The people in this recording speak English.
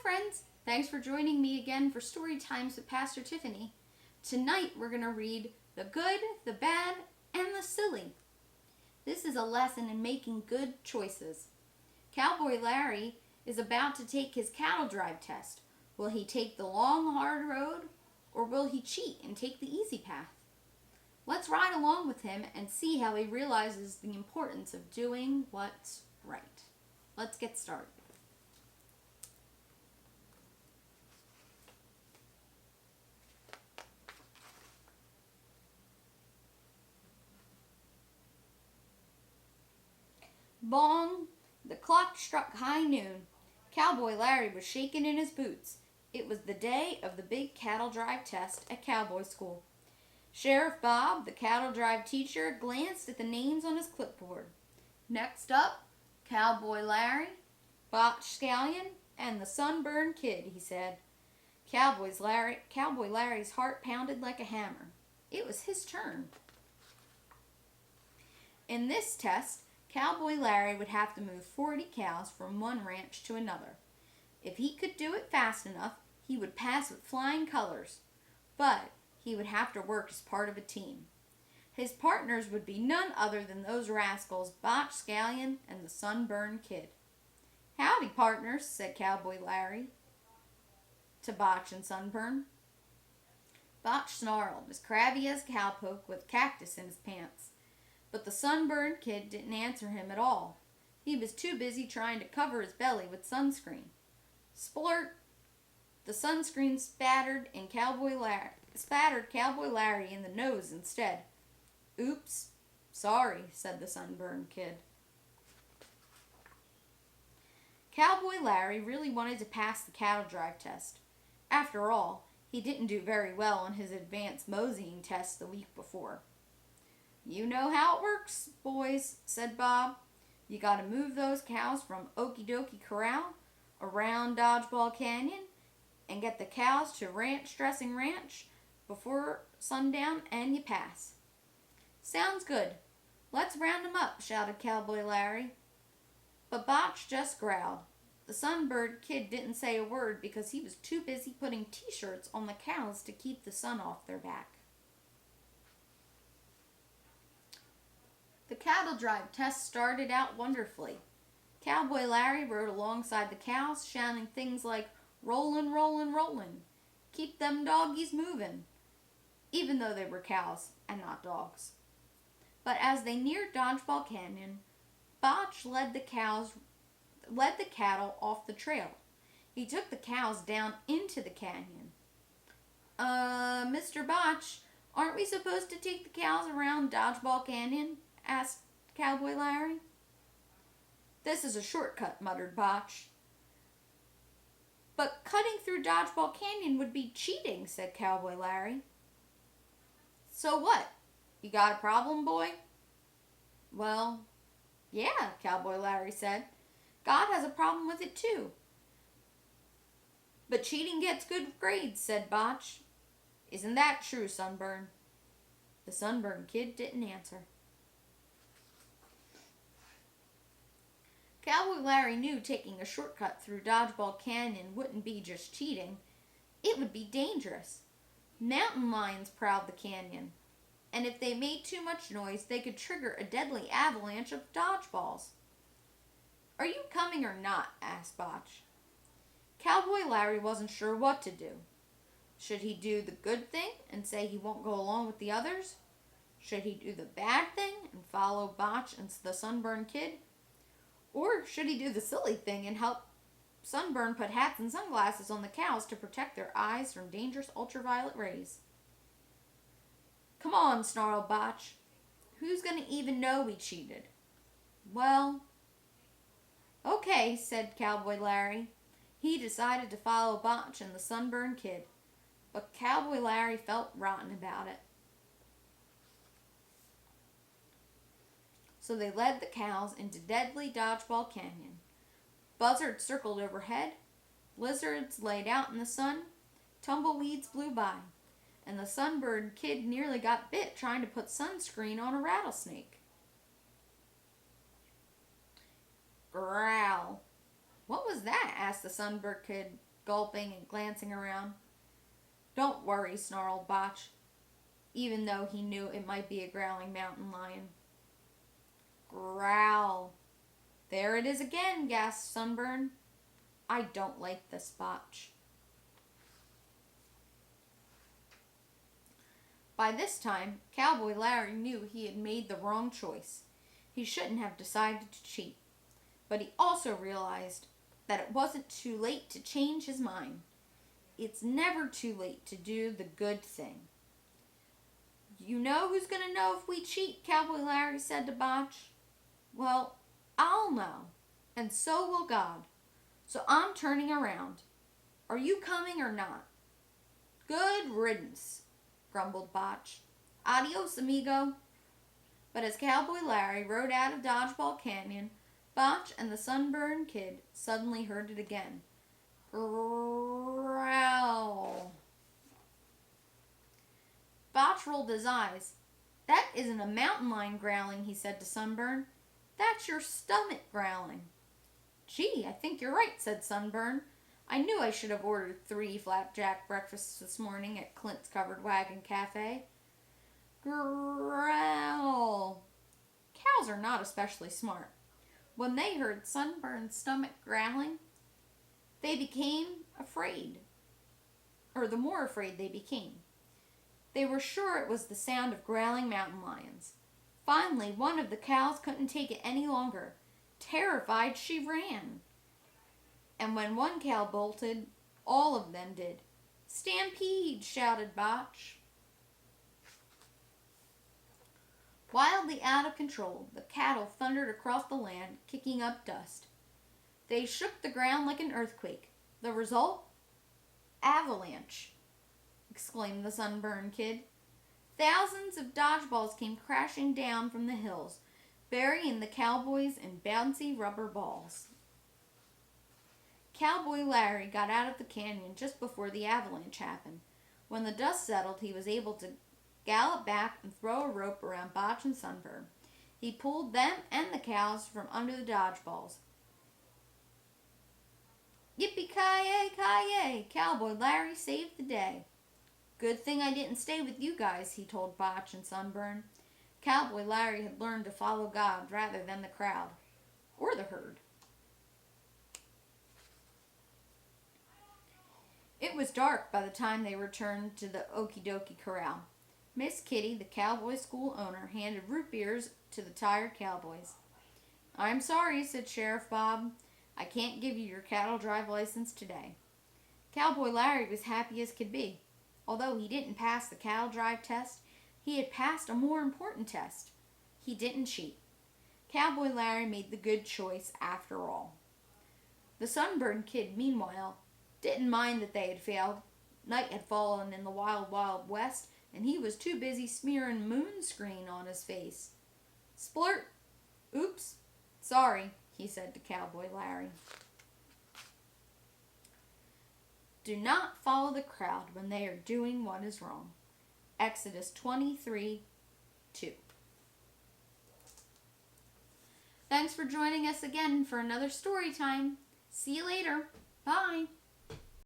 friends, thanks for joining me again for Story Times with Pastor Tiffany. Tonight we're going to read The Good, the Bad, and the Silly. This is a lesson in making good choices. Cowboy Larry is about to take his cattle drive test. Will he take the long, hard road, or will he cheat and take the easy path? Let's ride along with him and see how he realizes the importance of doing what's right. Let's get started. Bong! The clock struck high noon. Cowboy Larry was shaking in his boots. It was the day of the big cattle drive test at cowboy school. Sheriff Bob, the cattle drive teacher, glanced at the names on his clipboard. Next up, Cowboy Larry, Botch Scallion, and the Sunburned Kid, he said. Cowboy Larry's heart pounded like a hammer. It was his turn. In this test, Cowboy Larry would have to move 40 cows from one ranch to another. If he could do it fast enough, he would pass with flying colors. But he would have to work as part of a team. His partners would be none other than those rascals Botch Scallion and the Sunburned Kid. "Howdy, partners," said Cowboy Larry to Botch and Sunburn. Botch snarled, as crabby as a cowpoke with cactus in his pants. But the Sunburned Kid didn't answer him at all. He was too busy trying to cover his belly with sunscreen. Splurt! The sunscreen spattered Cowboy Larry in the nose instead. "Oops, sorry," said the Sunburned Kid. Cowboy Larry really wanted to pass the cattle drive test. After all, he didn't do very well on his advanced moseying test the week before. "You know how it works, boys," said Bob. "You gotta move those cows from Okie Dokie Corral around Dodgeball Canyon and get the cows to Ranch Dressing Ranch before sundown and you pass." "Sounds good. Let's round 'em up," shouted Cowboy Larry. But Botch just growled. The Sunburned Kid didn't say a word because he was too busy putting t-shirts on the cows to keep the sun off their back. The cattle drive test started out wonderfully. Cowboy Larry rode alongside the cows, shouting things like, "Rollin', rollin', rollin'. Keep them doggies movin'," even though they were cows and not dogs. But as they neared Dodgeball Canyon, Botch led the cattle off the trail. He took the cows down into the canyon. Mr. Botch, aren't we supposed to take the cows around Dodgeball Canyon?" asked Cowboy Larry. "This is a shortcut," muttered Botch. "But cutting through Dodgeball Canyon would be cheating," said Cowboy Larry. "So what? You got a problem, boy?" "Well, yeah," Cowboy Larry said. "God has a problem with it too." "But cheating gets good grades," said Botch. "Isn't that true, Sunburn?" The Sunburned Kid didn't answer. Cowboy Larry knew taking a shortcut through Dodgeball Canyon wouldn't be just cheating. It would be dangerous. Mountain lions prowled the canyon, and if they made too much noise, they could trigger a deadly avalanche of dodgeballs. "Are you coming or not?" asked Botch. Cowboy Larry wasn't sure what to do. Should he do the good thing and say he won't go along with the others? Should he do the bad thing and follow Botch and the Sunburned Kid? Or should he do the silly thing and help Sunburn put hats and sunglasses on the cows to protect their eyes from dangerous ultraviolet rays? "Come on," snarled Botch. "Who's going to even know we cheated?" "Well, okay," said Cowboy Larry. He decided to follow Botch and the Sunburned Kid, but Cowboy Larry felt rotten about it. So they led the cows into deadly Dodgeball Canyon. Buzzards circled overhead, lizards laid out in the sun, tumbleweeds blew by, and the Sunburned Kid nearly got bit trying to put sunscreen on a rattlesnake. Growl. "What was that?" asked the Sunburned Kid gulping and glancing around. "Don't worry," snarled Botch, even though he knew it might be a growling mountain lion. "Growl." "There it is again," gasped Sunburn. "I don't like this, Botch." By this time, Cowboy Larry knew he had made the wrong choice. He shouldn't have decided to cheat. But he also realized that it wasn't too late to change his mind. It's never too late to do the good thing. "You know who's going to know if we cheat?" Cowboy Larry said to Botch. "Well, I'll know, and so will God. So I'm turning around. Are you coming or not?" "Good riddance," grumbled Botch. "Adios, amigo." But as Cowboy Larry rode out of Dodgeball Canyon, Botch and the Sunburned Kid suddenly heard it again. Growl. Botch rolled his eyes. "That isn't a mountain lion growling," he said to Sunburn. "That's your stomach growling." "Gee, I think you're right," said Sunburn. "I knew I should have ordered 3 flapjack breakfasts this morning at Clint's Covered Wagon Cafe." Growl. Cows are not especially smart. When they heard Sunburn's stomach growling, they became afraid. Or the more afraid they became. They were sure it was the sound of growling mountain lions. Finally, one of the cows couldn't take it any longer. Terrified, she ran. And when one cow bolted, all of them did. "Stampede!" shouted Botch. Wildly out of control, the cattle thundered across the land, kicking up dust. They shook the ground like an earthquake. The result? "Avalanche!" exclaimed the Sunburned Kid. Thousands of dodgeballs came crashing down from the hills, burying the cowboys in bouncy rubber balls. Cowboy Larry got out of the canyon just before the avalanche happened. When the dust settled, he was able to gallop back and throw a rope around Botch and Sunburn. He pulled them and the cows from under the dodgeballs. "Yippee-ki-yay, Cowboy Larry saved the day." "Good thing I didn't stay with you guys," he told Botch and Sunburn. Cowboy Larry had learned to follow God rather than the crowd, or the herd. It was dark by the time they returned to the Okie Dokie Corral. Miss Kitty, the cowboy school owner, handed root beers to the tired cowboys. "I'm sorry," said Sheriff Bob. "I can't give you your cattle drive license today." Cowboy Larry was happy as could be. Although he didn't pass the cattle drive test, he had passed a more important test. He didn't cheat. Cowboy Larry made the good choice after all. The Sunburned Kid, meanwhile, didn't mind that they had failed. Night had fallen in the wild, wild west, and he was too busy smearing moon screen on his face. "Splurt! Oops! Sorry," he said to Cowboy Larry. Do not follow the crowd when they are doing what is wrong. Exodus 23:2. Thanks for joining us again for another story time. See you later. Bye.